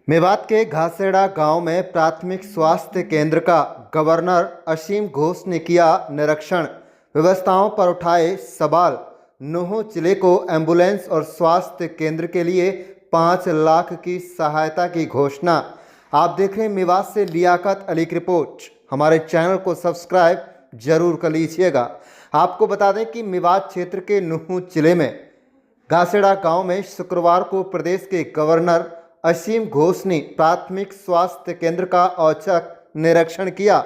मेवात के घासेड़ा गांव में प्राथमिक स्वास्थ्य केंद्र का गवर्नर असीम घोष ने किया निरीक्षण। व्यवस्थाओं पर उठाए सवाल। नूह जिले को एम्बुलेंस और स्वास्थ्य केंद्र के लिए 5 लाख की सहायता की घोषणा। आप देख रहे हैं मेवात से लियाकत अली की रिपोर्ट। हमारे चैनल को सब्सक्राइब जरूर कर लीजिएगा। आपको बता दें कि मेवात क्षेत्र के नूह जिले में घासेड़ा गांव में शुक्रवार को प्रदेश के गवर्नर असीम घोष ने प्राथमिक स्वास्थ्य केंद्र का औचक निरीक्षण किया।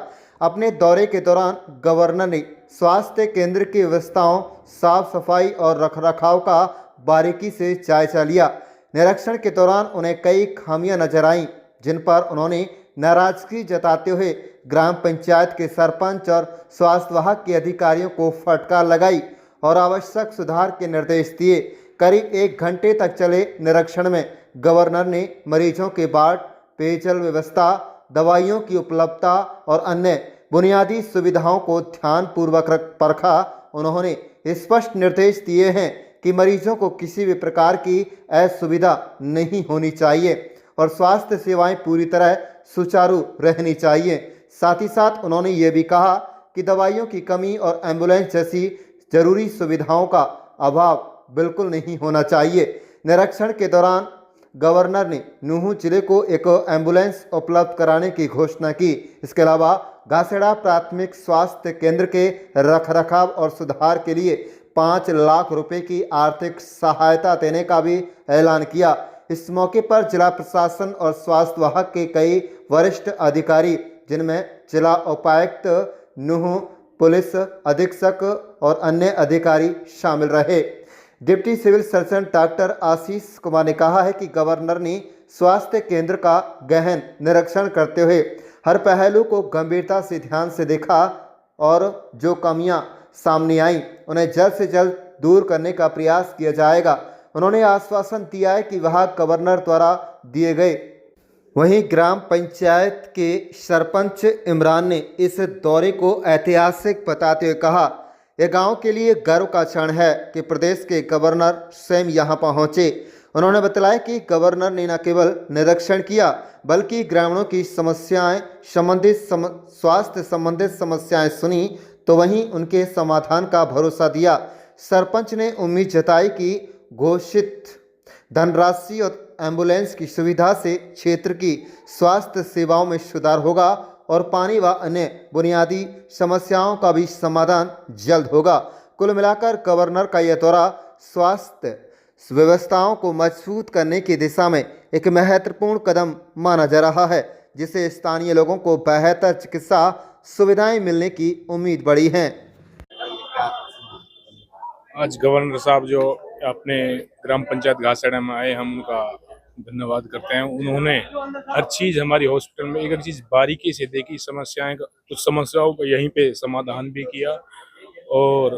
अपने दौरे के दौरान गवर्नर ने स्वास्थ्य केंद्र की व्यवस्थाओं, साफ सफाई और रखरखाव का बारीकी से जायजा लिया। निरीक्षण के दौरान उन्हें कई खामियां नजर आईं, जिन पर उन्होंने नाराजगी जताते हुए ग्राम पंचायत के सरपंच और स्वास्थ्य विभाग के अधिकारियों को फटकार लगाई और आवश्यक सुधार के निर्देश दिए। करीब 1 घंटे तक चले निरीक्षण में गवर्नर ने मरीजों के वार्ड, पेयजल व्यवस्था, दवाइयों की उपलब्धता और अन्य बुनियादी सुविधाओं को ध्यानपूर्वक परखा। उन्होंने स्पष्ट निर्देश दिए हैं कि मरीजों को किसी भी प्रकार की असुविधा नहीं होनी चाहिए और स्वास्थ्य सेवाएं पूरी तरह सुचारू रहनी चाहिए। साथ ही साथ उन्होंने ये भी कहा कि दवाइयों की कमी और एम्बुलेंस जैसी जरूरी सुविधाओं का अभाव बिल्कुल नहीं होना चाहिए। निरीक्षण के दौरान गवर्नर ने नूह जिले को एक एम्बुलेंस उपलब्ध कराने की घोषणा की। इसके अलावा घासेड़ा प्राथमिक स्वास्थ्य केंद्र के रखरखाव और सुधार के लिए 5 लाख रुपए की आर्थिक सहायता देने का भी ऐलान किया। इस मौके पर जिला प्रशासन और स्वास्थ्य विभाग के कई वरिष्ठ अधिकारी, जिनमें जिला उपायुक्त नूह, पुलिस अधीक्षक और अन्य अधिकारी शामिल रहे। Deputy civil surgeon doctor Ashish Kumar ने कहा है कि गवर्नर ने स्वास्थ्य केंद्र का गहन निरीक्षण करते हुए हर पहलू को गंभीरता से ध्यान से देखा और जो कमियां सामने आईं उन्हें जल्द से जल्द दूर करने का प्रयास किया जाएगा। उन्होंने आश्वासन दिया है कि वह गवर्नर द्वारा दिए गए। वहीं ग्राम पंचायत के सरपंच इमरान ने इस दौरे को ऐतिहासिक बताते हुए कहा, यह गांव के लिए गर्व का क्षण है कि प्रदेश के गवर्नर स्वयं यहां पहुंचे। उन्होंने बताया कि गवर्नर ने न केवल निरीक्षण किया बल्कि ग्रामीणों की स्वास्थ्य संबंधित समस्याएं सुनी तो वहीं उनके समाधान का भरोसा दिया। सरपंच ने उम्मीद जताई कि घोषित धनराशि और एम्बुलेंस की सुविधा से क्षेत्र की स्वास्थ्य सेवाओं में सुधार होगा और पानी व अन्य बुनियादी समस्याओं का भी समाधान जल्द होगा। कुल मिलाकर गवर्नर का यह दौरा स्वास्थ्य व्यवस्थाओं को मजबूत करने की दिशा में एक महत्वपूर्ण कदम माना जा रहा है, जिससे स्थानीय लोगों को बेहतर चिकित्सा सुविधाएं मिलने की उम्मीद बढ़ी है। आज गवर्नर साहब जो अपने ग्राम पंचायत घासेड़ा में आए, हम उनका धन्यवाद करते हैं। उन्होंने हर चीज़ हमारी हॉस्पिटल में एक चीज़ बारीकी से देखी, कुछ समस्याओं का यहीं पे समाधान भी किया और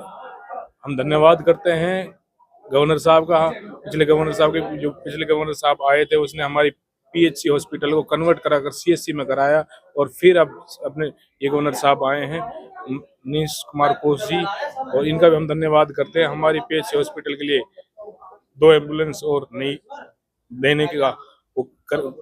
हम धन्यवाद करते हैं गवर्नर साहब का। पिछले गवर्नर साहब आए थे, उसने हमारी पीएचसी हॉस्पिटल को कन्वर्ट कराकर सीएचसी में कराया और फिर अब अपने ये गवर्नर साहब आए हैं नीश कुमार कोश जी, और इनका भी हम धन्यवाद करते हैं। हमारी पीएचसी हॉस्पिटल के लिए 2 एम्बुलेंस और नई देने का वो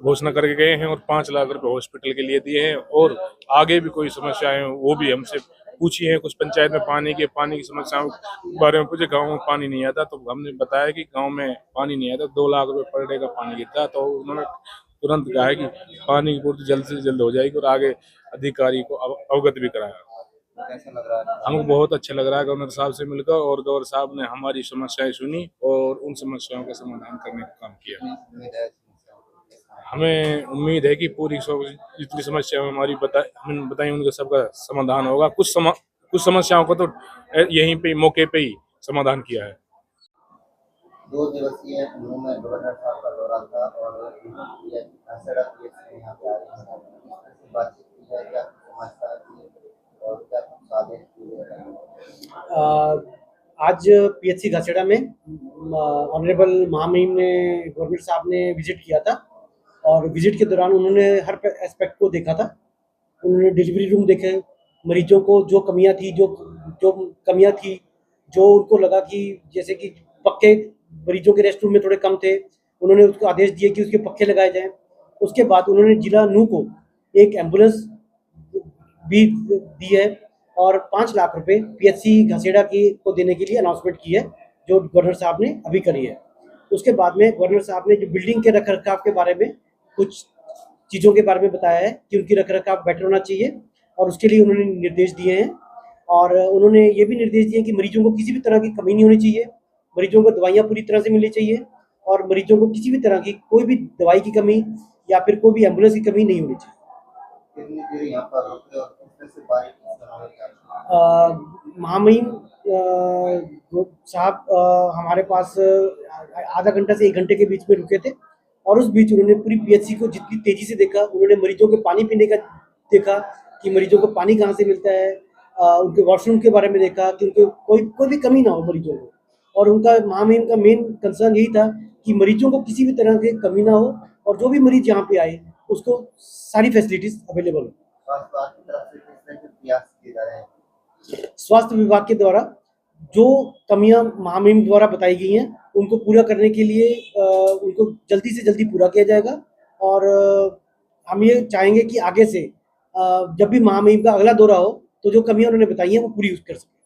घोषणा करके गए हैं और 5 लाख रुपए हॉस्पिटल के लिए दिए हैं और आगे भी कोई समस्याएं वो भी हमसे पूछी हैं। कुछ पंचायत में पानी की समस्याओं के बारे में पूछे, गांव में पानी नहीं आता तो हमने बताया कि गांव में पानी नहीं आता, 2 लाख रुपए पर डे का पानी गिरता, तो उन्होंने तुरंत कहा है कि पानी की पूर्ति जल्द से जल्द हो जाएगी और आगे अधिकारी को अवगत भी कराया। कैसा लग रहा है? हमको बहुत अच्छा लग रहा है गवर्नर साहब से मिलकर, और गवर्नर साहब ने हमारी समस्याएं सुनी और उन समस्याओं का समाधान करने का काम किया। हमें उम्मीद है कि पूरी जितनी समस्या हमारी हमने बताई उनका सबका समाधान होगा। कुछ समस्याओं को तो यहीं पे मौके पे ही समाधान किया है। 2 दिवसीय में गवर्नर साहब का दौरा था और यहाँ पे आ रहे हैं, बातचीत की है, क्या समस्या और क्या आदेश दिए गए? आज पीएचसी घासेड़ा में ऑनरेबल महामहिम ने गवर्नर साहब ने विजिट किया था और विजिट के दौरान उन्होंने हर एस्पेक्ट को देखा था। उन्होंने डिलीवरी रूम देखे, मरीजों को जो कमियां थी, जो उनको लगा कि जैसे कि पक्के मरीजों के रेस्ट रूम में थोड़े कम थे, उन्होंने उसको आदेश दिए कि उसके पक्के लगाए जाएं उसके बाद उन्होंने जिला नूह को एक एम्बुलेंस भी दी है और 5 लाख रुपए पीएचसी घसेड़ा की को देने के लिए अनाउंसमेंट की है, जो गवर्नर साहब ने अभी करी है। उसके बाद में गवर्नर साहब ने जो बिल्डिंग के रखरखाव के बारे में कुछ चीज़ों के बारे में बताया है कि उनकी रखरखाव बेटर होना चाहिए और उसके लिए उन्होंने निर्देश दिए हैं। और उन्होंने ये भी निर्देश दिए कि मरीजों को किसी भी तरह की कमी नहीं होनी चाहिए, मरीजों को दवाइयाँ पूरी तरह से मिलनी चाहिए और मरीजों को किसी भी तरह की कोई भी दवाई की कमी या फिर कोई भी एम्बुलेंस की कमी नहीं होनी चाहिए। कितनी देर यहाँ पर रुके और किस तरह से बारिश की महामहिम साहब हमारे पास आधा घंटा से 1 घंटे के बीच में रुके थे और उस बीच उन्होंने पूरी पीएचसी को जितनी तेजी से देखा, उन्होंने मरीजों के पानी पीने का देखा कि मरीजों को पानी कहाँ से मिलता है, उनके वॉशरूम के बारे में देखा कि उनके कोई भी कमी ना हो मरीजों को। और उनका महामहिम का मेन कंसर्न यही था कि मरीजों को किसी भी तरह की कमी ना हो और जो भी मरीज यहाँ पे आए उसको सारी फैसिलिटीज अवेलेबल हो। स्वास्थ्य विभाग की तरफ से किस तरह के प्रयास किए जा रहे हैं? स्वास्थ्य विभाग के द्वारा जो कमियां महामहिम द्वारा बताई गई हैं उनको पूरा करने के लिए उनको जल्दी से जल्दी पूरा किया जाएगा और हम ये चाहेंगे कि आगे से जब भी महामहिम का अगला दौरा हो तो जो कमियां उन्होंने बताई हैं वो पूरी कर सकें।